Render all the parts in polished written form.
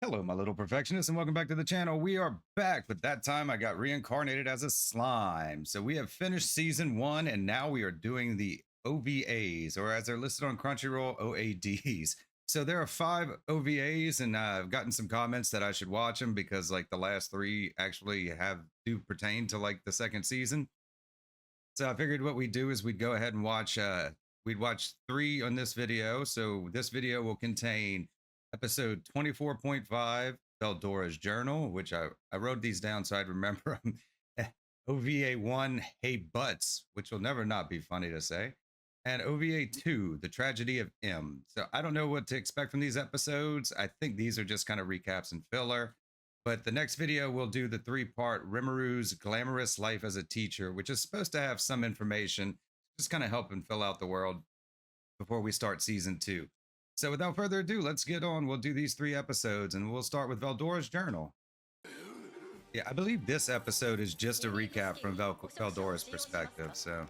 Hello, my little perfectionists, and welcome back to the channel. We are back, but that time I got reincarnated as a slime. So we have finished season 1, and now we are doing the OVAs, or as they're listed on Crunchyroll, OADs. So there are 5 OVAs, and I've gotten some comments that I should watch them because like the last 3 actually do pertain to like the second season. So I figured what we'd do is we'd go ahead and watch we'd watch 3 on this video. So this video will contain episode 24.5, Veldora's Journal, which I wrote these down so I'd remember them. OVA 1, Hey Butts, which will never not be funny to say. And OVA 2, The Tragedy of M. So I don't know what to expect from these episodes. I think these are just kind of recaps and filler. But the next video, we'll do the 3-part Rimuru Glamorous Life as a Teacher, which is supposed to have some information, just kind of help and fill out the world before we start season 2. So without further ado, let's get on. We'll do these 3 episodes, and we'll start with Veldora's Journal. Yeah, I believe this episode is just a recap from Veldora's perspective, so...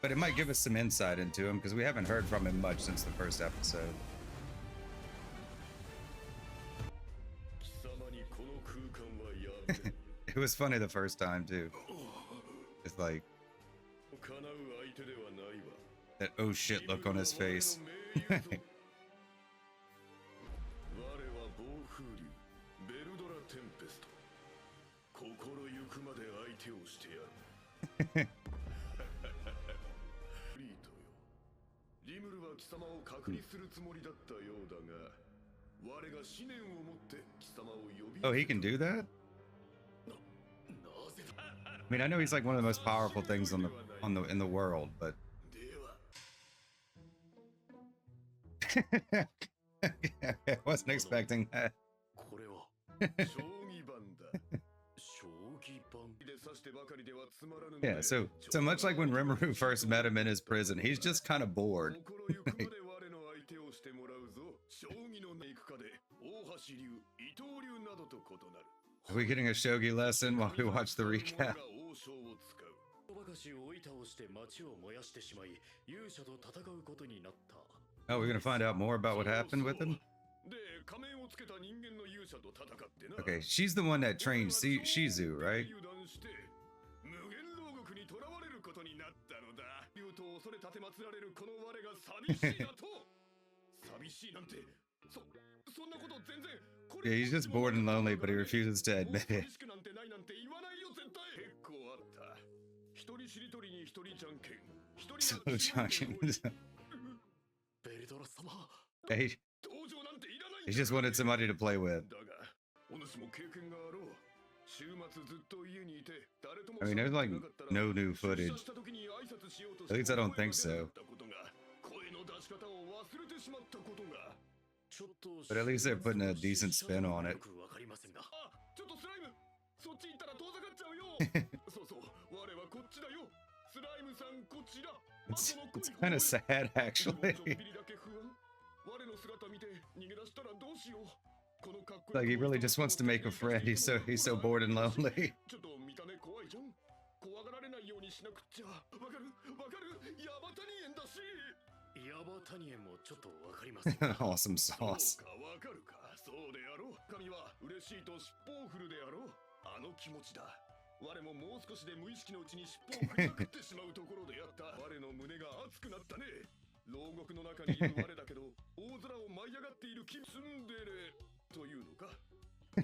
But it might give us some insight into him, because we haven't heard from him much since the first episode. It was funny the first time, too. It's like... that oh shit look on his face. Oh, he can do that? I mean, I know he's like one of the most powerful things in the world, but I wasn't expecting that. Yeah, so much like when Rimuru first met him in his prison, he's just kind of bored. Are we getting a shogi lesson while we watch the recap? Oh, we're gonna find out more about what happened with him? Okay, she's the one that trained Shizu, right? Yeah, he's just bored and lonely, but he refuses to admit it. So junkin. Hey, he just wanted somebody to play with. I mean, there's like no new footage. At least I don't think so. But at least they're putting a decent spin on it. It's kind of sad, actually. Like he really just wants to make a friend. He's so bored and lonely. Awesome sauce.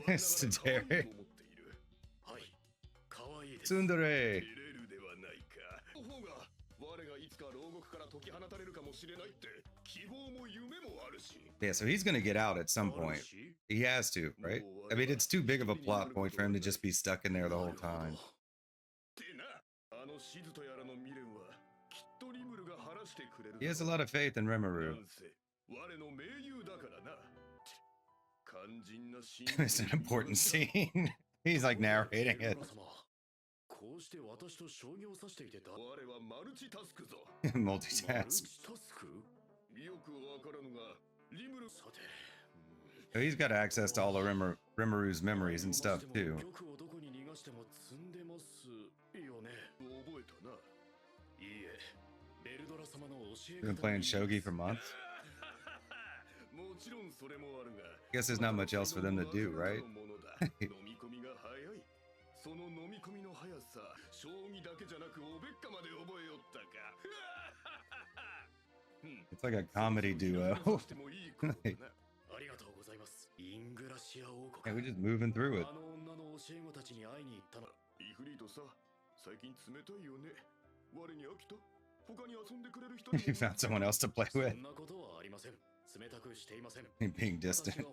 Tsundere. Tsundere. Yeah, so he's gonna get out at some point. He has to, right? I mean, it's too big of a plot point for him to just be stuck in there the whole time. He has a lot of faith in Rimuru. It's an important scene. He's like narrating it. Multitask. So he's got access to all of Rimuru's memories and stuff too. Been playing shogi for months. Guess there's not much else for them to do, right? It's like a comedy duo. Yeah, we're just moving through it. You found someone else to play with. Being distant.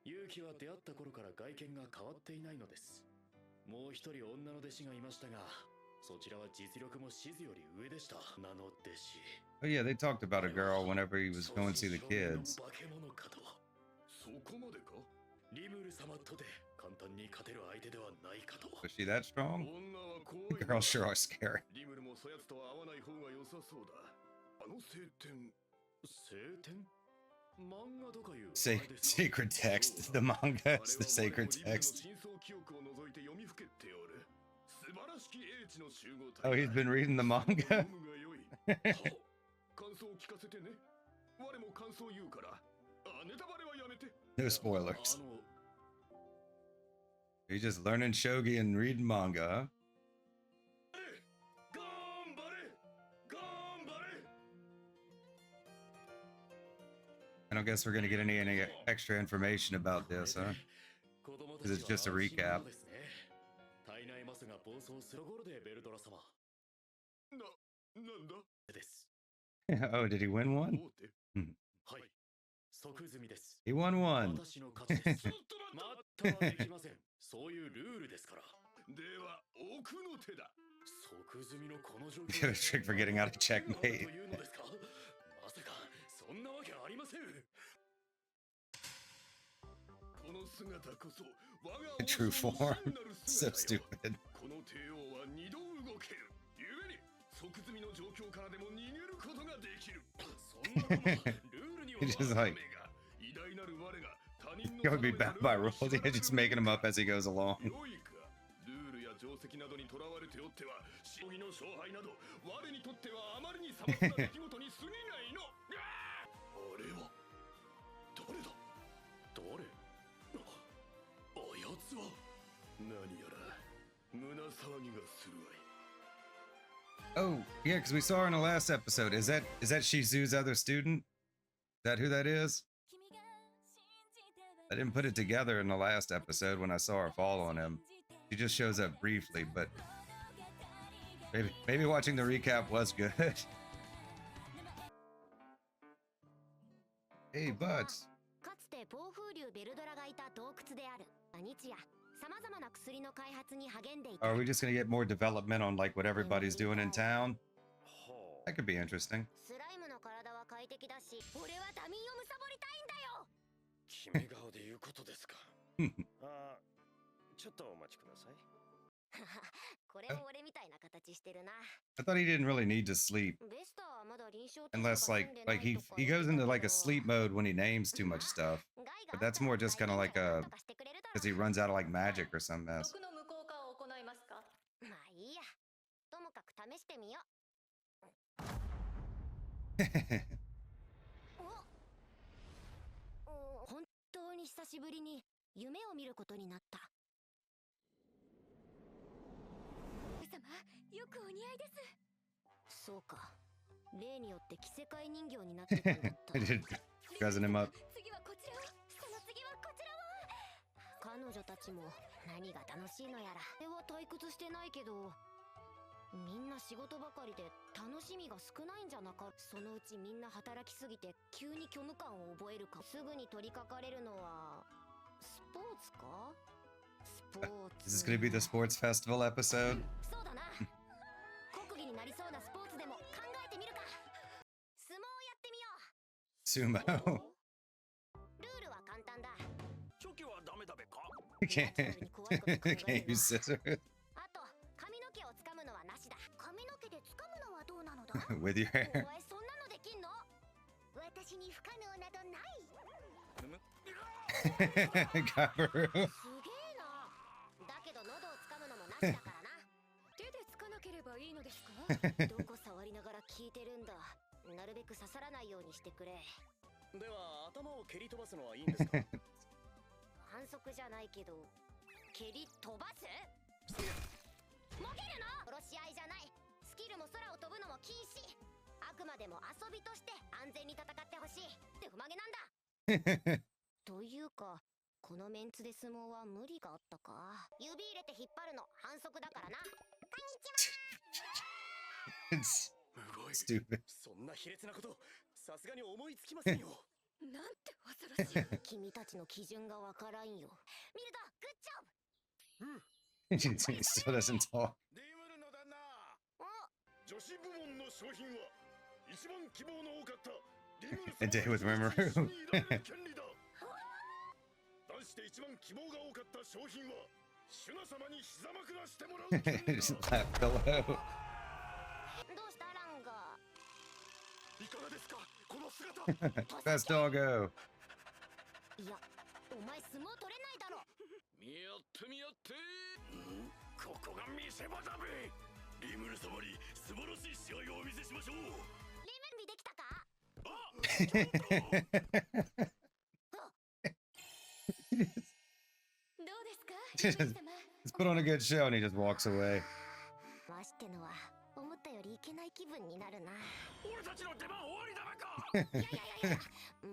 勇気は出会った頃から外見が変わっていないのです。もう一人女の弟子がいましたが、そちらは実力もシズより上でした。名の弟子。Oh yeah, they talked about a girl whenever he was going to see the kids. そこまでか? リムル様とて簡単に勝てる相手ではないかと。Was she that strong? The girls sure are scary. リムルもそやつとは会わない方が良さそうだ。あの聖典。聖典? Sacred text. The manga is the sacred text. Oh, he's been reading the manga? No spoilers. He's just learning shogi and reading manga. I don't guess we're going to get any extra information about this, huh? Because it's just a recap. Oh, did he win one? He won one. Get a trick for getting out of checkmate. True form. So stupid. He's just like, he would be bound by rules. He's just making them up as he goes along. Oh, yeah, because we saw her in the last episode. Is that Shizu's other student? Is that who that is? I didn't put it together in the last episode when I saw her fall on him. She just shows up briefly, but maybe watching the recap was good. Hey, Butts. Are we just gonna get more development on like what everybody's doing in town? That could be interesting. I thought he didn't really need to sleep. Unless like he goes into like a sleep mode when he names too much stuff. But that's more just kind of like a because he runs out of like magic or some mess. Dressing him up. 彼女たちも何が楽しいのやら。俺は退屈してないけど、みんな仕事ばかりで楽しみが少ないんじゃなか。そのうちみんな働きすぎて急に虚無感を覚えるか。すぐに取り掛かれるのはスポーツか？スポーツ。Is this going to be the sports festival episode? そうだな。国技になりそうなスポーツでも考えてみるか。相撲やってみよう。Sumo. ルールは簡単だ。 Can't use scissors. With your hair. Gabaru. るべく刺さらないようにしてくれ。では頭を蹴り飛ばすのはいいんですか？反則じゃないけど、蹴り飛ばす？もげるの？殺し合いじゃない。スキルも空を飛ぶのも禁止。あくまでも遊びとして安全に戦ってほしいって不曲げなんだ。というか、このメンツで相撲は無理があったか。指入れて引っ張るの反則だからな。こんにちは。It's すごい。 stupid. そんな卑劣なことさすがに思いつきませんよ。なんて恐ろしい。君たちの基準がわからんよ。ミルド、グッジョブ。He still doesn't talk. リムルの旦那、お、女子部門の商品は一番希望の多かったリムル A day with Rimuru. 権利だ。男子で一番希望が多かった商品はシュナ様に膝枕してもらう権利 Just だ。 that pillow. どうしたランが。いかがですかこの姿。 Best doggo. いや、お前相撲取れないだろ。見合って見合って。ここが見せ場だべ。リムル様に素晴らしい試合をお見せしましょう。リムルできたか？どうですか？ Just put on a good show and he just walks away. 回してのは思ったよりいけない気分になるな。俺たちの出番終わりだべか。いや、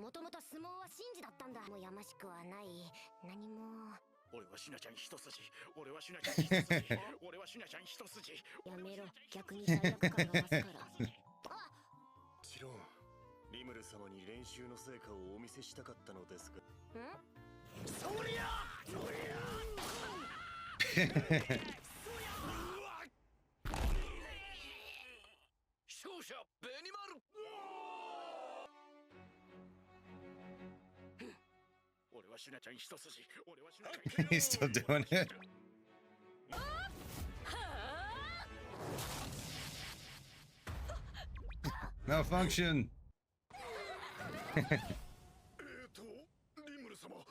もともと相撲は神事だったんだ。もうやましくはない。何も。俺はシュナちゃん一筋。俺はシュナちゃん一筋。俺はシュナちゃん一筋。やめろ、逆に罪悪感が増すから。あ、もちろんリムル様に練習の成果をお見せしたかったのですが。そりゃそりゃ。勝者ベニマル。俺はシュナちゃん一筋。俺はシュナちゃん。 He's still doing it. Malfunction. リムル様、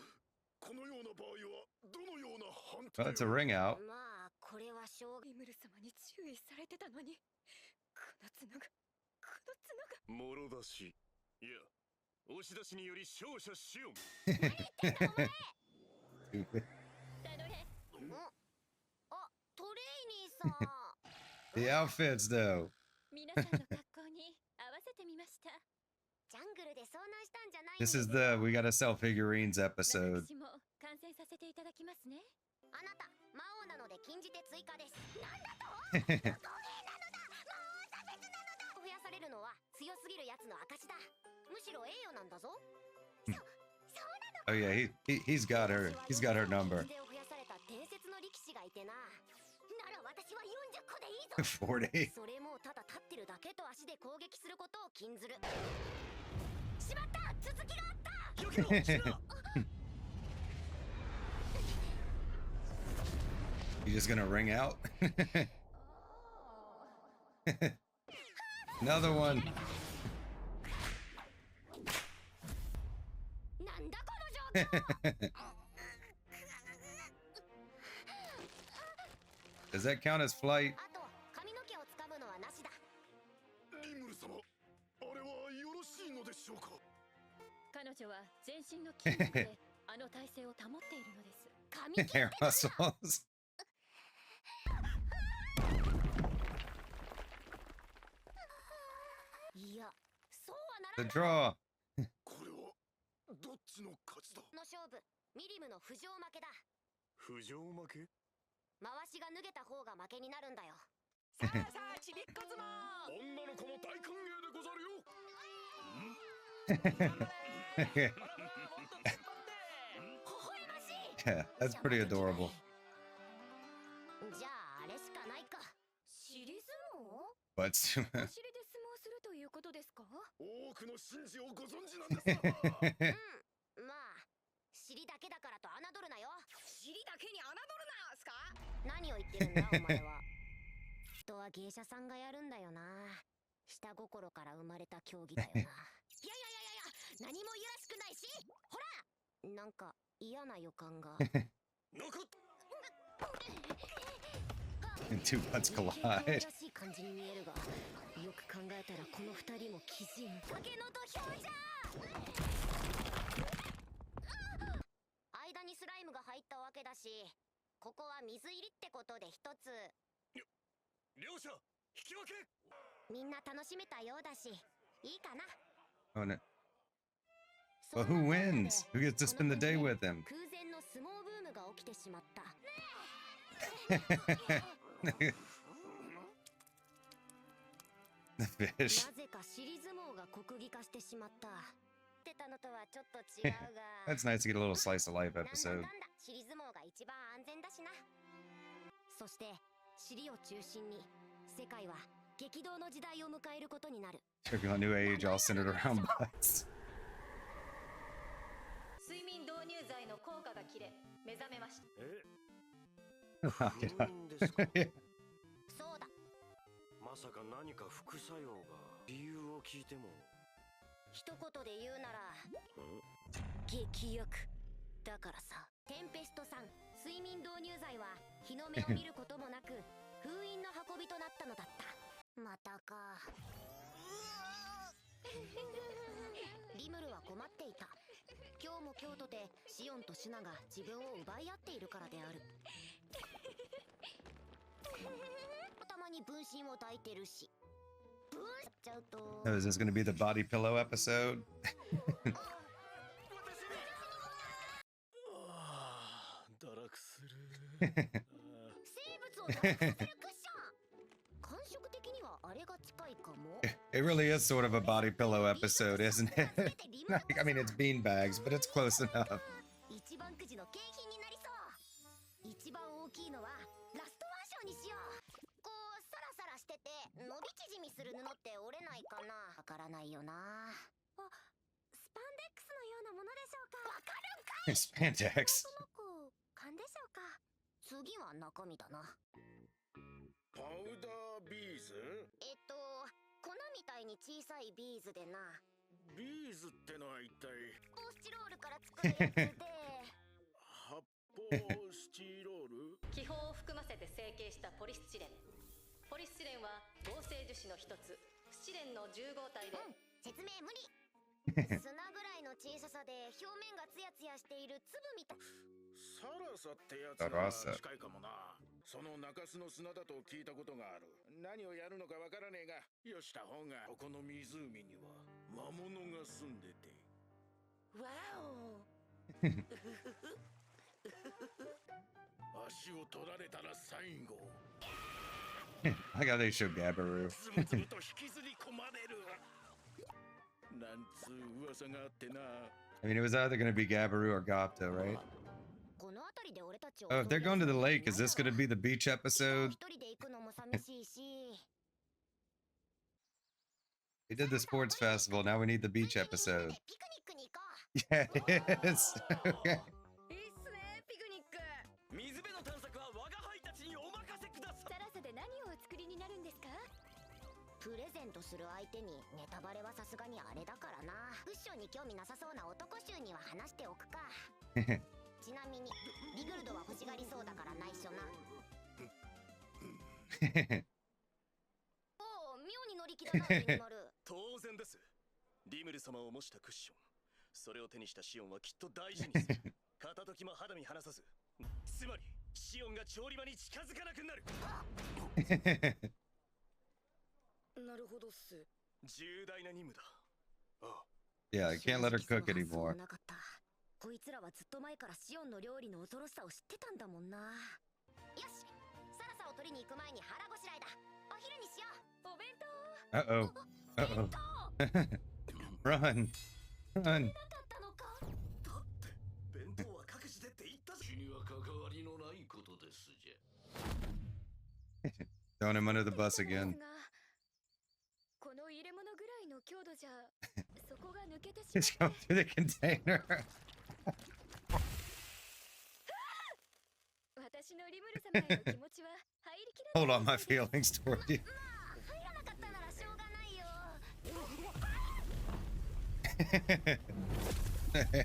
このような場合はどのような判 Well, that's a ring out. まあ、これはしょうが。リムル様に注意されてたのに、この角がもろ出し、いや押し出しにより勝者しよう。 Stupid. あ、トレイニーさん。 The outfits, though. 皆さんの格好に合わせてみました。ジャングルで遭難したんじゃないん This です is よ。 the we gotta sell figurines episode. 私も観戦させていただきますね。あなた、魔王なので禁じ手追加です。なんだと？不公平なのだ。魔王差別なのだ。増やされるのは強すぎるやつの証だ。むしろ栄誉なんだぞ。そうなの。 Oh yeah, he's got her. He's got her number. 禁じ手を増やされた伝説の力士がいてな。なら私は40個でいいぞ。 40. それもただ立ってるだけと足で攻撃することを禁ずる。しまった、続きがあった。よけろ、シュナ。 You just gonna ring out? Another one. なんだこの状況。 Does that count as flight? あと、髪の毛を掴むのはなしだ。リムル様、あれはよろしいのでしょうか。彼女は全身の筋肉であの体勢を保っているのです。髪切って Hair muscles. いや、そうはなら The ん。 draw. これはどっちの勝ちだ。の勝負、ミリムの浮上負けだ。浮上負け。回しが脱げた方が負けになるんだよ。さあさあ、ちびっこ相撲。女の子も大歓迎でござるよ。Yeah, 微笑ましい。 that's pretty adorable. じゃああれしかないか。尻相撲？ But お尻で相撲するということですか？多くの神事をご存知なんですか。うん、まあ、尻だけだからと侮るなよ。尻だけに侮るなすか？何を言ってるんだお前は。人は芸者さんがやるんだよな。下心から生まれた競技だよな。いや何もいやらしくないし、ほら、なんか嫌な予感が。残っ。 two butts 人間 collide. らしい感じに見えるが、よく考えたらこの二人も鬼人。竹の土俵じゃ間にスライムが入ったわけだし、ここは水入りってことで一つ。両者引き分け。みんな楽しめたようだし、いいかな。 Oh no. Well, who wins? Who gets to spend the day with him? 空前の相撲ブームが起きてしまった。The fish. なぜか尻相撲が国技化してしまった。ってたのとはちょっと違うが。That's nice to get a little slice of life なんだ episode. かんだ尻相撲が一番安全だしな。そして尻を中心に世界は激動の時代を迎えることになる。Turbulent new age all centered around butts. 睡眠導入剤の効果が切れ目覚めました。Knock it out. そうだ。まさか何か副作用が。理由を聞いても。一言で言うなら激薬だからさ。テンペストさん、睡眠導入剤は日の目を見ることもなく封印の運びとなったのだった。またか。リムルは困っていた。今日も今日とてシオンとシュナが自分を奪い合っているからである。たまに分身を抱いてるし。ブーンしちゃうと。Oh, is this going to be the body pillow episode? 堕落する。生物を堕落させるクッション。感触的にはあれが近いかも。It really is sort of a body pillow episode, isn't it? I mean, it's beanbags, but it's close enough. 一番くじの景品になりそう。一番大きいのはラストワンショーにしよう。こうサラサラしてて伸び縮みする布って折れないかな。わからないよな。あ、スパンデックスのようなものでしょうか。わかるんかい。Spandex. その子勘でしょうか。次は中身だな。パウダービーズ？粉みたいに小さいビーズでな。ビーズってのは一体。ポスチロールから作るやつで。発泡スチロール？気泡を含ませて成形したポリスチレン。ポリスチレンは合成樹脂の一つスチレンの10号体で。説明無理。砂ぐらいの小ささで表面がツヤツヤしている粒みたい。サラサってやつが近いかもな。その中州の砂だと聞いたことがある。何をやるのかわからねえが、よした方が。ここの湖には魔物が住んでて。わお。足を取られたら最後。I got they show Gabaru. つぶつぶと引きずり込まれる。なんつう噂があってな。I mean, it was either going to be Gabaru or Gopto, right? この辺りで俺たちを。Oh, if they're going to the lake, is this going to be the beach episode? 一人で行くのも寂しいし。We did the sports festival. Now we need the beach episode. ピクニックに行こう。 Yes. Okay. いいっすね、ピクニック。水辺の探索は我が輩たちにお任せください。サラサで何をお作りになるんですか？プレゼントする相手にネタバレはさすがにあれだからな。クッションに興味なさそうな男衆には話しておくか。ちなみにリグルドは欲しがりそうだから内緒な。おお、妙に乗り気だな、ミニマル。当然です。リムル様を模したクッション。それを手にしたシオンはきっと大事にする。片時も肌身離さず。つまりシオンが調理場に近づかなくなる。なるほどっす。重大な任務だ。ああ。Yeah, I can't let her cook anymore. なかった。こいつらはずっと前からシオンの料理の恐ろしさを知ってたんだもんな。よし、サラサを取りに行く前に腹ごしらえだ。お昼にしよう。お弁当。Uh-oh. Uh-oh. Run. Run. なかったのか。だって弁当は各自でって言ったじゃん。には関わりのないことですじゃ。Throwing him under the bus again. この入れ物ぐらいの強度じゃそこが抜けてし Just まう。 go through the container. 私のリムル様への気持ちは入りきらない。 Hold on my feelings toward you. 入らなかったならしょうがないよ。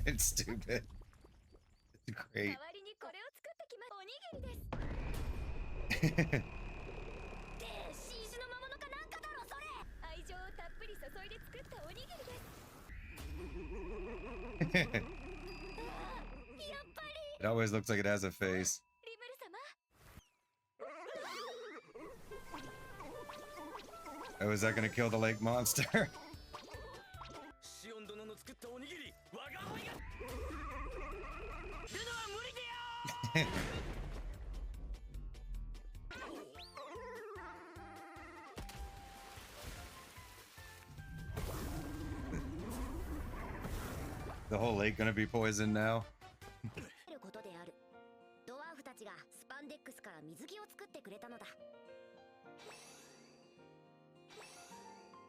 It's stupid. It's 代 great. わりにこれを作ってきます。おにぎりです。で、新種の魔物かなんかだろそれ。It always looks like it has a face. Oh, is that gonna kill the lake monster? The whole lake gonna be poisoned now?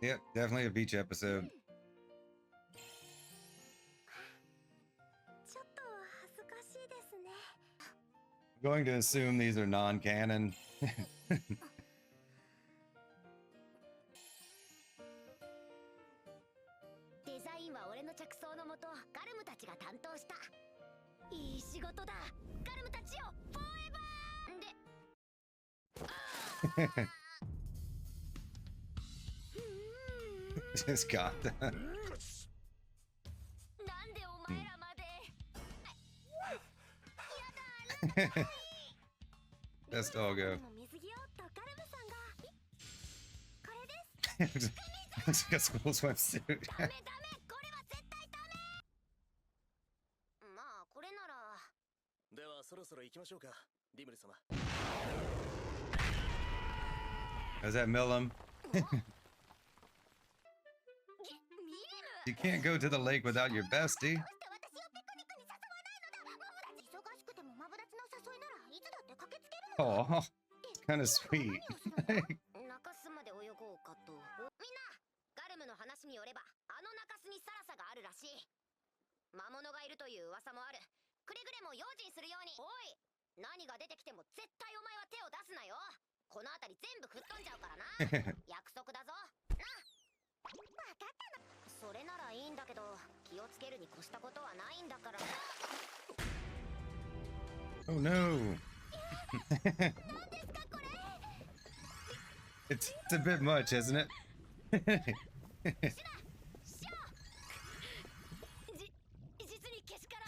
Yep, definitely a beach episode. I'm going to assume these are non-canon. いい仕事だガルムたちよフォーエバーで Just got that. なんでお前らまで Best doggo. 水着をとガルムさんがこれです It's got school swimsuit. ダメダメこれは絶対ダメまあこれならではそろそろ行きましょうかリムル様 Does that Millum? You can't go to the lake without your bestie. Oh, it's kind of sweet. 中州まで泳ごうかと。みんな、ガルムの話によれば、あの中州にサラサがあるらしい。魔物がいるという噂もある。くれぐれも用心するように。おい、何が出てきても絶対お前は手を出すなよ。この辺り全部吹っ飛んじゃうからな。約束だぞ。な。分かったの。それならいいんだけど、気をつけるに越したことはないんだから。Oh no. It's a bit much, isn't it?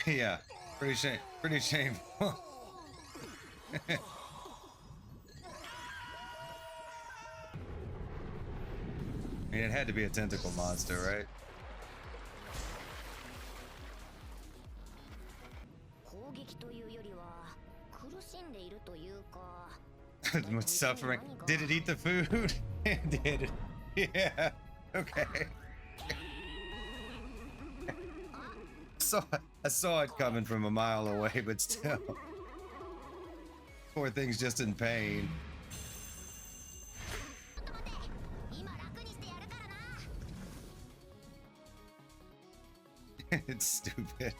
Yeah, pretty shameful. I mean, it had to be a tentacle monster, right? Much suffering. Did it eat the food? It did. Yeah. Okay. I saw it coming from a mile away, but still. Poor thing's just in pain. It's stupid.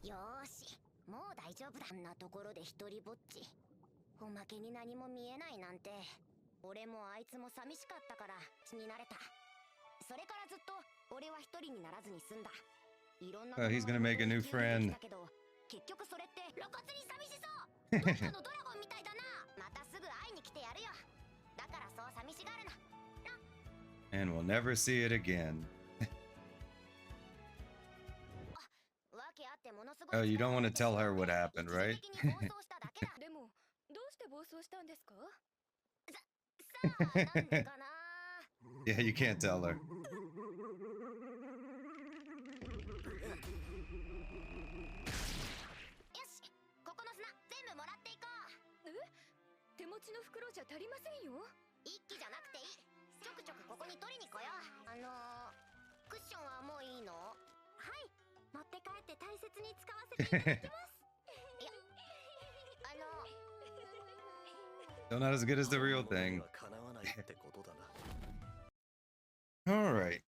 Yoshi, もう大丈夫だ。あんなところで一人ぼっち。おまけに何も見えないなんて。俺もあいつも寂しかったから血になれた。それからずっと俺は一人にならずに済んだ。いろんな。He's gonna make a new friend. 結局それって露骨に寂しそう。どっかのドラゴンみたいだな。またすぐ会いに来てやるよ。だからそう寂しがるな。And we'll never see it again. Oh, you don't want to tell her what happened, right? Yeah, you can't tell her. Still not as good as the real thing. All right.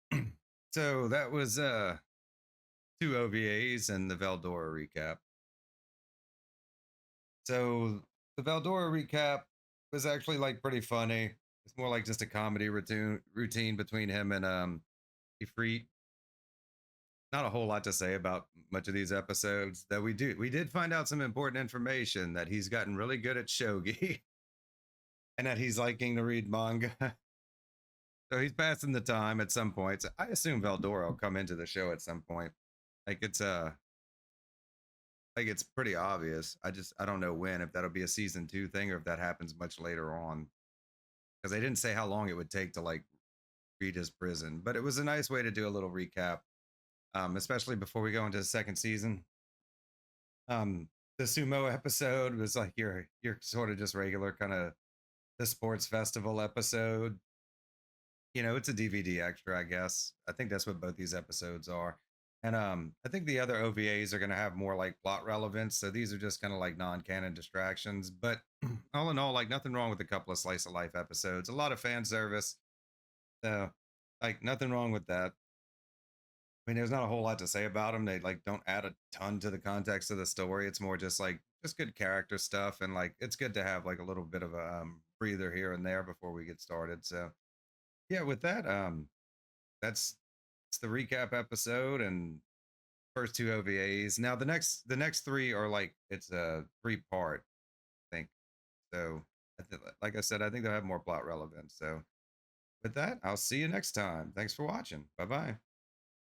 So that was 2 OVAs and the Veldora recap. So the Veldora recap was actually like pretty funny. It's more like just a comedy routine between him and Ifrit. not a whole lot to say about much of these episodes. That we did find out some important information that he's gotten really good at shogi and that he's liking to read manga. So he's passing the time at some point. So I assume Veldora will come into the show at some point. Like it's pretty obvious. I don't know when, if that'll be a season 2 thing or if that happens much later on. Because they didn't say how long it would take to like read his prison, but it was a nice way to do a little recap. Especially before we go into the second season. The sumo episode was like your sort of just regular kind of the sports festival episode. You know, it's a DVD extra, I guess. I think that's what both these episodes are. And I think the other OVAs are going to have more like plot relevance. So these are just kind of like non-canon distractions. But all in all, like nothing wrong with a couple of slice of life episodes. A lot of fan service. So like nothing wrong with that. I mean, there's not a whole lot to say about them. They like don't add a ton to the context of the story. It's more just like just good character stuff, and like it's good to have like a little bit of a breather here and there before we get started. So yeah, with that, that's it's the recap episode and first 2 OVAs. Now the next 3 are like it's a 3-part, I think. So like I said, I think they'll have more plot relevance. So with that, I'll see you next time. Thanks for watching. Bye bye.